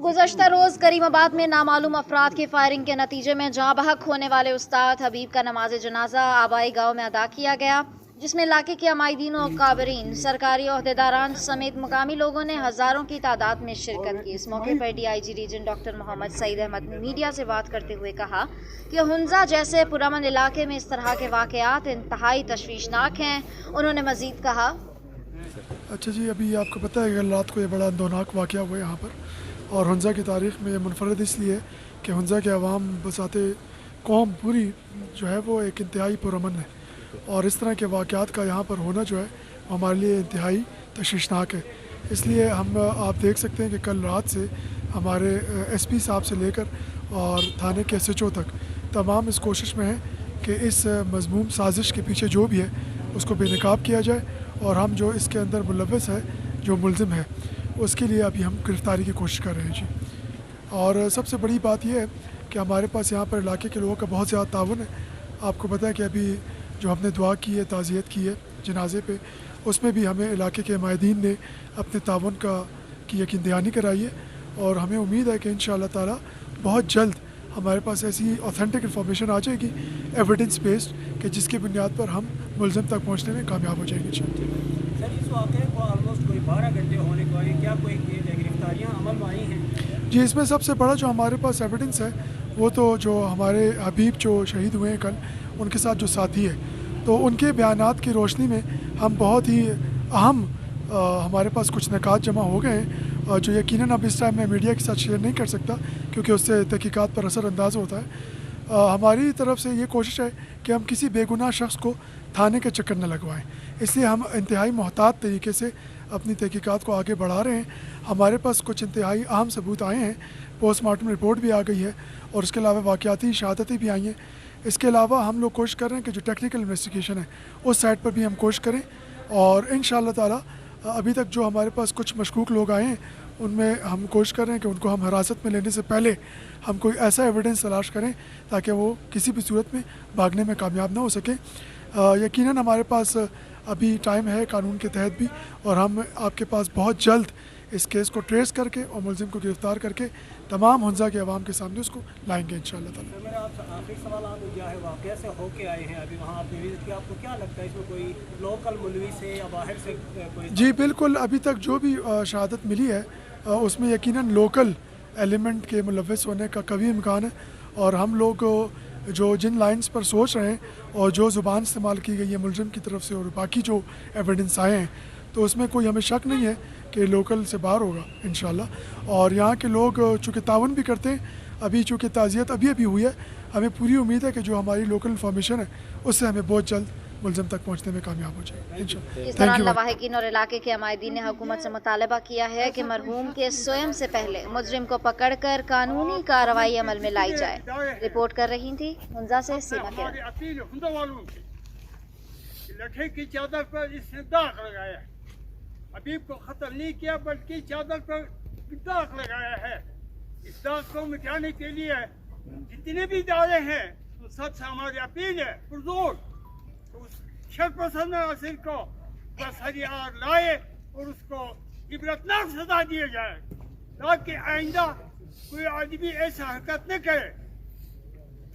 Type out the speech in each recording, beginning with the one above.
गुज़श्ता रोज़ करीमाबाद में नामालूम अफराद की फायरिंग के नतीजे में जहाँ बहक होने वाले उस्ताद हबीब का नमाज जनाजा आबाई गाँव में अदा किया गया, जिसमें इलाके के अमायदीन और काबरीन, सरकारी ओहदेदारान समेत मुकामी लोगों ने हज़ारों की तादाद में शिरकत की। इस मौके पर DIG region doctor Mohammad Saeed Ahmed ने मीडिया से बात करते हुए कहा कि हुंजा जैसे पुरअमन इलाके में इस तरह के वाक़यात इंतहाई तशवीशनाक हैं। उन्होंने मज़ीद कहा, अच्छा जी, अभी आपको पता है कि रात को ये बड़ा दौनाक वाक़या हुआ यहाँ पर, और हुंजा की तारीख़ में ये मुनफरद इसलिए कि हुंजा के अवाम बसाते कौम पूरी जो है वो एक इंतहाई पुरअमन है, और इस तरह के वाक़यात का यहाँ पर होना जो है हमारे लिए इंतहाई तशवीशनाक है। इसलिए आप देख सकते हैं कि कल रात से हमारे SP साहब से लेकर और थाने के SHO तक तमाम इस कोशिश में है कि इस मज़मूम साजिश के पीछे जो भी है उसको बेनकाब किया जाए, और हम जो इसके अंदर मुलव्वस है, जो मुलज़िम है, उसके लिए अभी हम गिरफ़्तारी की कोशिश कर रहे हैं जी। और सबसे बड़ी बात यह है कि हमारे पास यहाँ पर इलाके के लोगों का बहुत ज़्यादा ताउन है। आपको पता है कि अभी जो हमने दुआ की है, ताज़ियत की है जनाजे पे, उसमें भी हमें इलाके के मायदीन ने अपने ताउन की यकीन दहानी कराई है, और हमें उम्मीद है कि इंशाअल्लाह ताला बहुत जल्द हमारे पास ऐसी ऑथेंटिक इन्फॉर्मेशन आ जाएगी, एविडेंस बेस्ड, कि जिसकी बुनियाद पर हम मुलज़िम तक पहुँचने में कामयाब हो जाएंगे इंशाअल्लाह। सर, इस वाक़े को ऑलमोस्ट कोई 12 घंटे होने को आए, क्या कोई गिरफ्तारियाँ अमल में आई हैं? जी, इसमें सबसे बड़ा जो हमारे पास एविडेंस है वो तो जो हमारे हबीब जो शहीद हुए हैं कल, उनके साथ जो साथी है, तो उनके बयानात की रोशनी में हम बहुत ही अहम हमारे पास कुछ निकात जमा हो गए हैं, जो यकीनन अब इस टाइम मैं मीडिया के साथ शेयर नहीं कर सकता क्योंकि उससे तहकीकात पर असर अंदाज होता है। हमारी तरफ से ये कोशिश है कि हम किसी बेगुनाह शख्स को थाने के चक्कर न लगवाएं, इसलिए हम इंतहाई मोहतात तरीके से अपनी तहकीकात को आगे बढ़ा रहे हैं। हमारे पास कुछ इंतहाई अहम सबूत आए हैं, पोस्टमार्टम रिपोर्ट भी आ गई है, और उसके अलावा वाक़याती शहादतें भी आई हैं। इसके अलावा हम लोग कोशिश कर रहे हैं कि जो टेक्निकल इन्वेस्टिगेशन है उस साइड पर भी हम कोशिश करें, और इंशाअल्लाह ताला अभी तक जो हमारे पास कुछ मशकूक लोग आए हैं उनमें हम कोशिश कर रहे हैं कि उनको हम हिरासत में लेने से पहले हम कोई ऐसा एविडेंस तलाश करें ताकि वो किसी भी सूरत में भागने में कामयाब ना हो सके। यकीनन हमारे पास अभी टाइम है कानून के तहत भी, और हम आपके पास बहुत जल्द इस केस को ट्रेस करके और मुलज़िम को गिरफ़्तार करके तमाम हुंजा के अवाम के सामने उसको लाएंगे इंशाअल्लाह ताला। सर, मेरा आपसे आखिरी सवाल, आप जो है वाक़या से होके आए हैं, अभी वहाँ आपने विजिट किया, आपको क्या लगता है इसमें कोई लोकल मुलवी से या बाहर से कोई? जी बिल्कुल, अभी तक जो भी शहादत मिली है उसमें यकीनन लोकल एलिमेंट के मुलव्वस होने का कभी इम्कान है, और हम लोग जो जिन लाइंस पर सोच रहे हैं और जो ज़ुबान इस्तेमाल की गई है मुलज़िम की तरफ से और बाकी जो एविडेंस आए हैं, तो उसमें कोई हमें शक नहीं है कि लोकल से बाहर होगा इंशाल्लाह। और यहाँ के लोग चूँकि तावन भी करते हैं, अभी चूँकि ताज़ियत अभी हुई है, हमें पूरी उम्मीद है कि जो हमारी लोकल इन्फॉर्मेशन है उससे हमें बहुत जल्द मुलज़िम तक पहुँचने में कामयाब हो जाए इंशाल्लाह। इस दौरान लवाहिकीन और इलाके के अमायदीन ने हुकूमत से मुतालबा किया है कि मरहूम के स्वयं से पहले मुजरिम को पकड़कर कानूनी कार्रवाई अमल में लाई जाए। रिपोर्ट कर रही थी हुंजा से सीमा किरण। लठे की चादर पर इसने दाग लगाया है, हबीब को खत्म नहीं किया बल्कि चादर पर दाग लगाया है। इस दाग को मिटाने के लिए जितने भी दावे हैं तो सबसे हमारी अपील है पुरजोर उस शरपसंद नासिर को बस हरियार लाए और उसको इबरतनाक सजा दिए जाए, ताकि आइंदा कोई आदमी ऐसा हरकत न करे।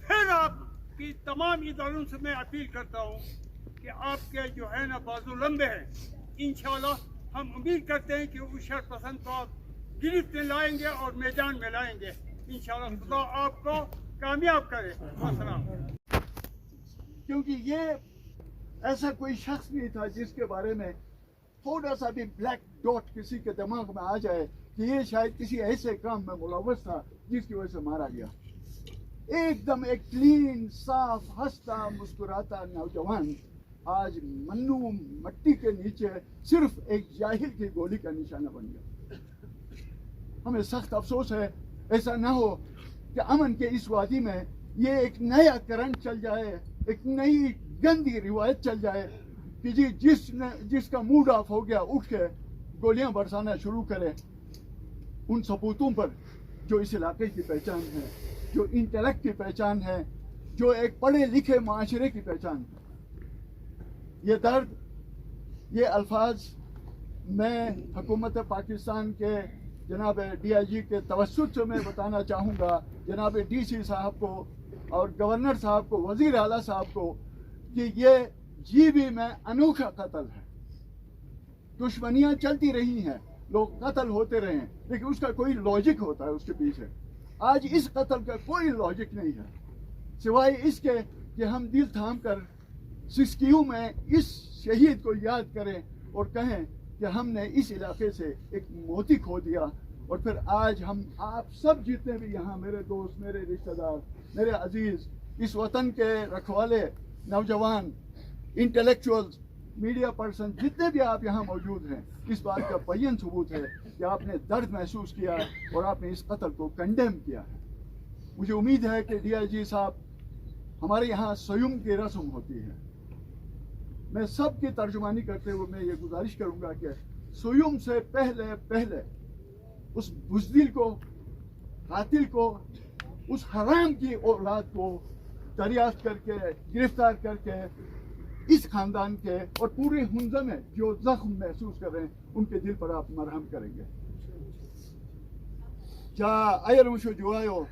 फिर आपकी तमाम इदारों से मैं अपील करता हूँ कि आपके जो है ना बाजू लंबे हैं, इंशाल्लाह हम उम्मीद करते हैं कि उस शरपसंद को आप गिरफ्त में लाएंगे और मैदान में लाएंगे इंशाल्लाह। खुदा आपको कामयाब करे। क्योंकि ये ऐसा कोई शख्स नहीं था जिसके बारे में थोड़ा सा भी ब्लैक डॉट किसी के दिमाग में आ जाए कि ये शायद किसी ऐसे काम में मुलव्वस था जिसकी वजह से मारा गया। एकदम एक क्लीन, साफ, हंसता मुस्कुराता नौजवान आज मन्नू मट्टी के नीचे सिर्फ एक जाहिल की गोली का निशाना बन गया। हमें सख्त अफसोस है ऐसा ना हो कि अमन के इस वादी में ये एक नया करंट चल जाए, एक नई गंदी रिवायत चल जाए कि जी जिसका मूड ऑफ हो गया उठ के गोलियां बरसाना शुरू करे। उन सबूतों पर जो इस इलाके की पहचान है, जो इंटेलेक्ट की पहचान है, जो एक पढ़े लिखे माशरे की पहचान है, ये दर्द, ये अल्फाज मैं हुकूमत पाकिस्तान के जनाब DIG के तवस्सुत से मैं बताना चाहूँगा जनाब DC साहब को और गवर्नर साहब को, वज़ीर आला साहब को, कि ये GB में अनोखा कत्ल है। दुश्मनियाँ चलती रही हैं, लोग कत्ल होते रहे हैं, लेकिन उसका कोई लॉजिक होता है उसके पीछे। आज इस कत्ल का कोई लॉजिक नहीं है, सिवाय इसके कि हम दिल थाम कर सिस्कियू में इस शहीद को याद करें और कहें कि हमने इस इलाके से एक मोती खो दिया। और फिर आज हम आप सब जितने भी यहाँ मेरे दोस्त, मेरे रिश्तेदार, मेरे अजीज, इस वतन के रखवाले, नौजवान, इंटेलेक्चुअल्स, मीडिया पर्सन, जितने भी आप यहाँ मौजूद हैं, इस बात का बेयन सबूत है कि आपने दर्द महसूस किया और आपने इस कत्ल को कंडेम किया है। मुझे उम्मीद है कि DIG साहब, हमारे यहाँ सयुम की रस्म होती है, मैं सब की तर्जुमानी करते हुए मैं ये गुजारिश करूँगा कि सयुम से पहले उस बुज़दिल को, कातिल को, उस हराम की औलाद को दरियाफ्त करके, गिरफ्तार करके, इस खानदान के और पूरे हुंजा में जो जख्म महसूस कर रहे हैं, उनके दिल पर आप मरहम करेंगे। जा आयर मुशो जुआयो